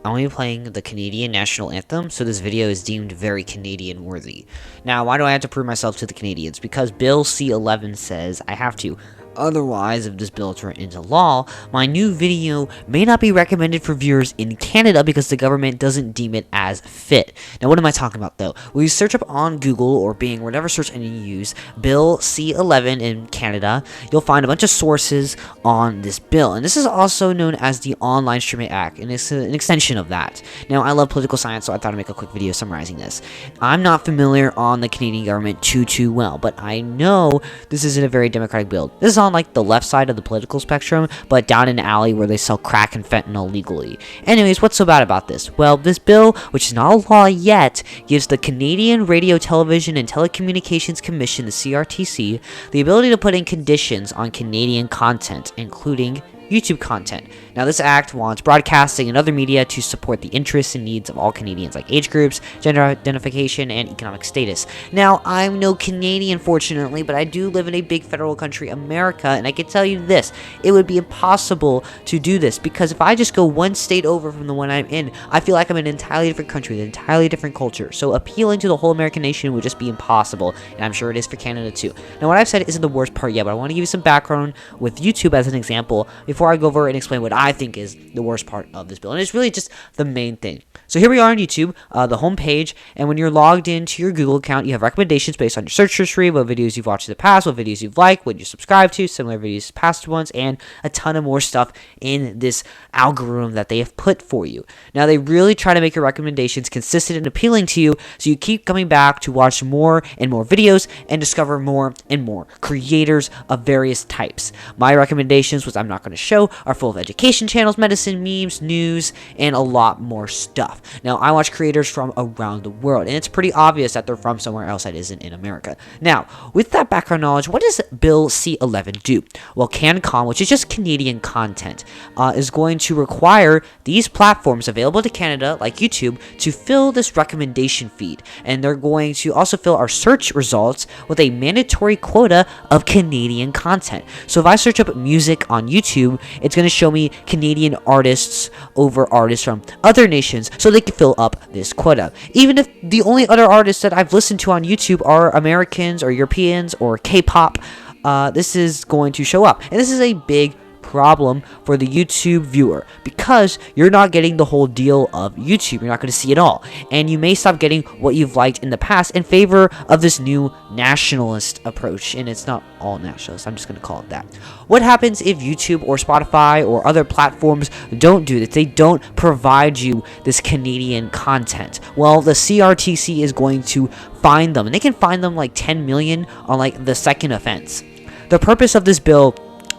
I'm only playing the Canadian national anthem, so this video is deemed very Canadian worthy. Now, why do I have to prove myself to the Canadians? Because Bill C-11 says I have to. Otherwise, if this bill is written into law, my new video may not be recommended for viewers in Canada because the government doesn't deem it as fit. Now, what am I talking about, though? When you search up on Google or Bing, whatever search engine you use, Bill C-11 in Canada, you'll find a bunch of sources on this bill. And this is also known as the Online Streaming Act, and it's an extension of that. Now, I love political science, so I thought I'd make a quick video summarizing this. I'm not familiar on the Canadian government too well, but I know this isn't a very democratic bill. This is on like the left side of the political spectrum, but down in an alley where they sell crack and fentanyl legally. Anyways, what's so bad about this? Well, this bill, which is not a law yet, gives the Canadian Radio, Television, and Telecommunications Commission, the CRTC, the ability to put in conditions on Canadian content, including YouTube content. Now, this act wants broadcasting and other media to support the interests and needs of all Canadians, like age groups, gender identification, and economic status. Now, I'm no Canadian, fortunately, but I do live in a big federal country, America, and I can tell you this, it would be impossible to do this, because if I just go one state over from the one I'm in, I feel like I'm in an entirely different country, with an entirely different culture, so appealing to the whole American nation would just be impossible, and I'm sure it is for Canada too. Now, what I've said isn't the worst part yet, but I want to give you some background with YouTube as an example, before I go over and explain what I think is the worst part of this bill. And it's really just the main thing. So here we are on YouTube, the home page, and when you're logged into your Google account, you have recommendations based on your search history, what videos you've watched in the past, what videos you've liked, what you subscribe to, similar videos past ones, and a ton of more stuff in this algorithm that they have put for you. Now, they really try to make your recommendations consistent and appealing to you, so you keep coming back to watch more and more videos and discover more and more creators of various types. My recommendations, which I'm not going to show, are full of education channels, medicine, memes, news, and a lot more stuff. Now, I watch creators from around the world, and it's pretty obvious that they're from somewhere else that isn't in America. Now, with that background knowledge, what does Bill C-11 do? Well, CanCon, which is just Canadian content, is going to require these platforms available to Canada, like YouTube, to fill this recommendation feed, and they're going to also fill our search results with a mandatory quota of Canadian content. So if I search up music on YouTube, it's going to show me Canadian artists over artists from other nations, so they can fill up this quota. Even if the only other artists that I've listened to on YouTube are Americans or Europeans or K-pop, this is going to show up. And this is a big problem for the YouTube viewer, because you're not getting the whole deal of YouTube. You're not going to see it all, and you may stop getting what you've liked in the past in favor of this new nationalist approach. And it's not all nationalist, I'm just going to call it that. What happens if YouTube or Spotify or other platforms don't do this? They don't provide you this Canadian content. Well, the CRTC is going to fine them, and they can fine them like 10 million on like the second offense. The purpose of this bill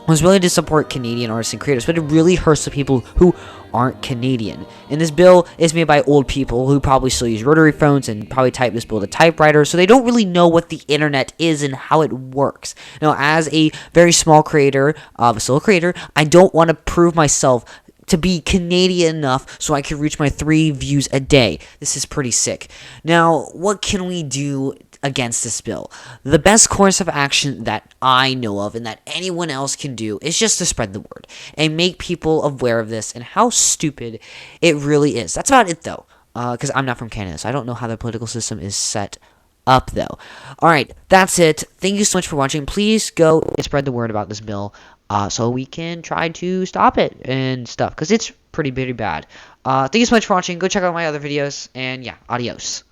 was really to support Canadian artists and creators, but it really hurts the people who aren't Canadian. And this bill is made by old people who probably still use rotary phones and probably type this bill to typewriter, so they don't really know what the internet is and how it works. Now, as a very small creator, a solo creator, I don't want to prove myself to be Canadian enough so I can reach my 3 views a day. This is pretty sick. Now, what can we do against this bill? The best course of action that I know of and that anyone else can do is just to spread the word and make people aware of this and how stupid it really is. That's about it, though, because I'm not from Canada, so I don't know how the political system is set up, though. Alright, that's it. Thank you so much for watching. Please go and spread the word about this bill, so we can try to stop it and stuff, because it's pretty bad. Thank you so much for watching. Go check out my other videos, and yeah, adios.